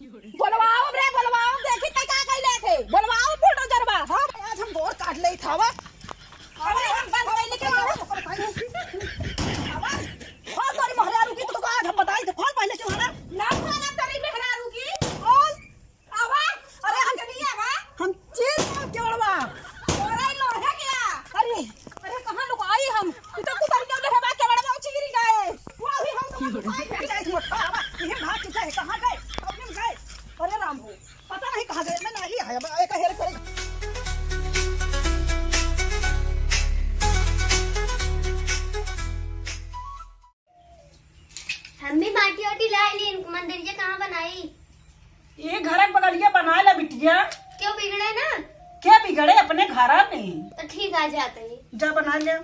बोलवाओ रे बोलवाओ, देखी तक का कइले थे, बोलवाओ बुलडोजरवा। हां आज हम गोर काट ले थावा। अरे हम बंद होइले के मारे हां तोरी महरा रुकी तो आज हम बताई थे कौन पहले क्यों हना ना खाना तोरी महरा रुकी कौन आवा। अरे हम नहीं आवा, हम चीज केवड़वा ओरे लोहे क्या। अरे अरे कहां लुकाई हम इतना कुतर क्यों ले बा केवड़वा उची गिरी गए वो अभी हम तो गए मोटा आवा ये भाग के गए कहां गए अपने गए। अरे राम हो पता नहीं कहां गए, मैं नहीं आया एक हेर करे। हम भी माटी ओटी लाई ली, मंदिर जे कहाँ बनाई? ये घर बगलिया बना ला बिटिया। क्यों बिगड़े ना? क्या बिगड़े अपने घर में तो ठीक आ जाते हैं। जा बना ले।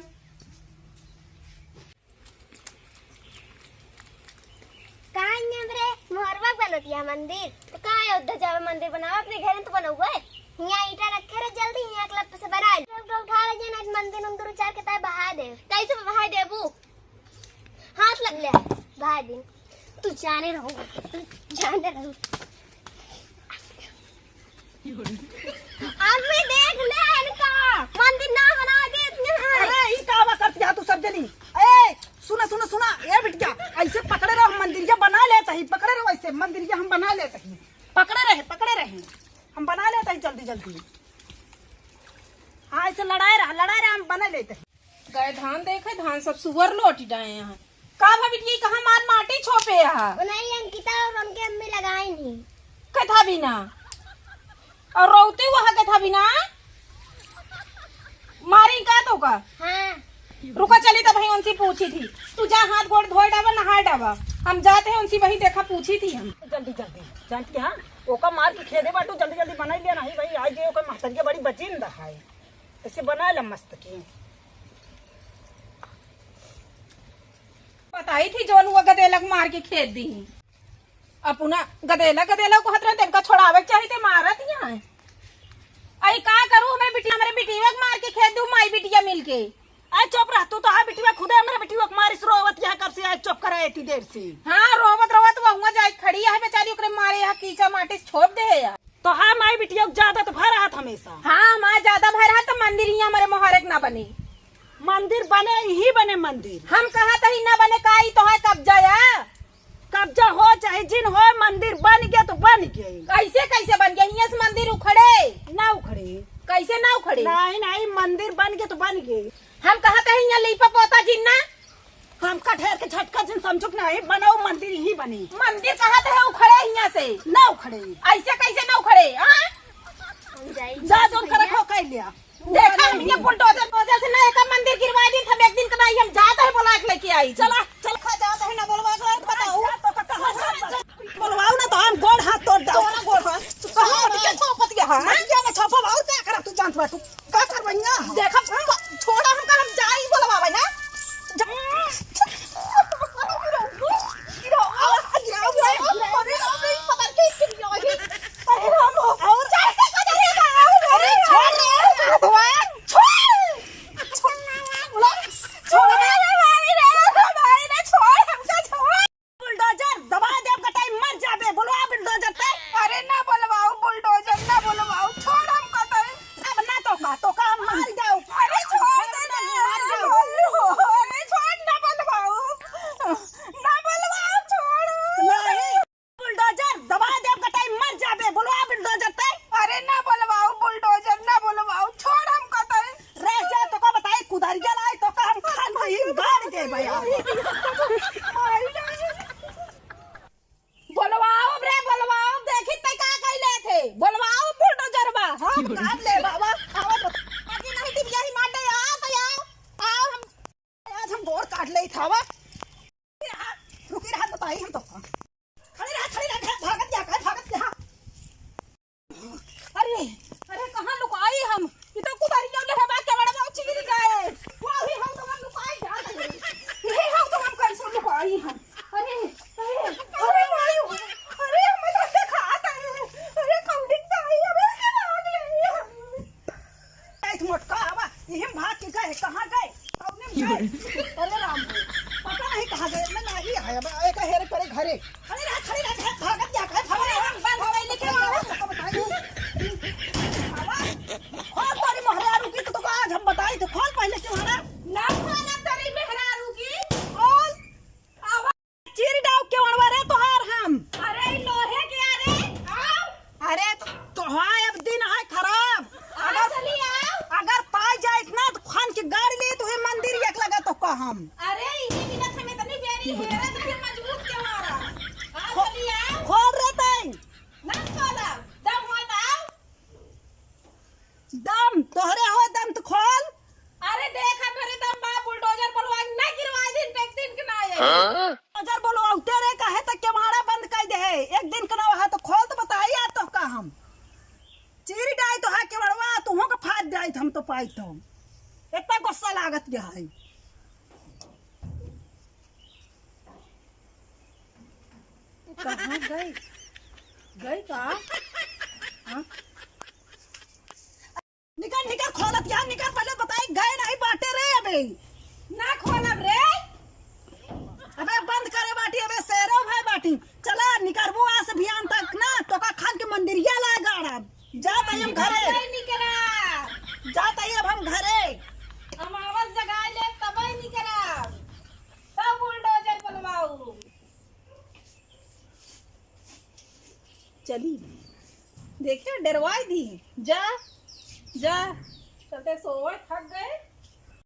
कहाँ रे मोहरवा बनोतिया मंदिर तो कहाँ है उधर जावे मंदिर बनाओ अपने घर में तो बनाओ है। यहाँ ईटा रखे रे जल्दी यहाँ क्लब से बना तो उठा ले जाना आज मंदिर अंदर चार के ताय बहा दे कैसे बहा देबू हाथ लग ले बहा दे तू जाने रहो अम्मी देख ले इनका मंदिर ना बना दे इतने। अरे ई कावा करती तू सब जनी। ए सुना सुना सुना ए बिटिया ऐसे पकड़े रहो, मंदिरिया बना लेते ही पकड़े रहो, ऐसे मंदिरिया हम बना लेते ही पकड़े रहे हम बना लेते ही जल्दी जल्दी। हाँ ऐसे लड़ाए रहा हम बना लेते हैं। गए धान देखे धान सब सुअर लौट जाए यहाँ का भाभी कहाँ मान माटी छोपे यहाँ नहीं अंकिता और उनके अम्मी लगाई नहीं कथा बिना और रोते वहाँ कथा बिना मारी का तो का। हाँ रुका चली तो भाई उनसे पूछी थी तू जा हाथ गोड़ धोए डाबा नहा डाबा हम जाते हैं उनसे वही देखा पूछी थी हम जल्दी जल्दी जानती हाँ ओका मार के खेदे बाटू जल्दी जल्दी बना लिया नहीं भाई आज ये ओका महतरिया बड़ी बची न है ऐसे बना ला मस्त की। बताई थी जोन वो गदेलक मार के खेत दी अपना गदेला को हतरा देव का छोड़ावे चाहिए मारत यहाँ आई का करूँ हमारे बिटिया मार के खेत दू माई बिटिया मिलके। आज चुप रह तू तो हाँ बिटिया खुदे मेरा बिटिया मारिस रोवत यहाँ कब से आज चुप कराए इतनी देर से। हाँ रोवत वहाँ जाए खड़ी है बेचारी ओकरे मारे यहाँ कीचा माटी छोप दे यार। तो हाँ माई बिटिया ज्यादा तो भर रहा हमेशा। हाँ माँ ज्यादा भर रहा तो मंदिर यहाँ हमारे मोहरक ना बने मंदिर बने ही बने मंदिर हम कहा था ही ना बने का ही तो है कब्जा या कब्जा हो चाहे जिन हो मंदिर बन गया तो बन गया। कैसे बन गया यहाँ से मंदिर उखड़े ना उखड़े कैसे ना उखड़े नहीं मंदिर बन गया तो बन गए। हम कहा था यहाँ लीपा पोता जिन्ना हम कठेर के झटका जिन समझो नहीं बनाओ मंदिर ही बने। मंदिर कहा था उखड़े यहाँ से ना उखड़े ऐसे कैसे ना उखड़े। जा जोन कर रखो कह लिया देखा हम ये बुलडोजर से ना एक मंदिर गिरवा दी था एक दिन का नहीं हम जाते हैं बुला के लेके आई चला चल खा जाते हैं ना बोलवा कर बताओ बोलवाओ ना तो हम गोड़ हाथ तोड़ दो ना गोड़ हाथ तू कहां के छोपत गया हां क्या ना छोपा बाऊ क्या कर तू जानत बा तू का करबैया देखा छोड़ा हमका हम जाई बोलवावे ना बोलवाओ देखी तक का कइले थे बोलवाओ बुलडोजरवा। हां काट ले बाबा आवा तो बाकी नहीं दी यही मार दे आओ हम आज हम गोर काट ले थावा रुकी रहा बताई हम तो खड़ी रहा भागत जा अरे अरे कहां लुकाई हम इतो कुदारियों ले बा के बड़ा बहुत चिगिर गए वो अभी हम तो लुकाई जा रहे नहीं हम तो हम कैसे लुकाई हम अरे कहाँ गए अरे राम पता नहीं कहाँ गए मैं नहीं आया एक हेर करे घरे खड़ी रहा भागत जा तो पाई तो इतना गुस्सा लागत गया है। कहाँ गई गई का हाँ? निकल निकल खोलत यार निकल पहले बताई गए नहीं बाटे रे अबे ना खोलब रे अबे बंद करे बाटी अबे शेरो भाई बाटी चला निकलबू आज से बिहान तक ना तो का खान के मंदिरिया ला गाड़ा जात हम घरे निकला जात अब हम घरे हम आवाज जगा ले तब ही निकला तब बुलडोजर बुलवाऊ चली देखिए डरवाई दी जा जा चलते सोए थक गए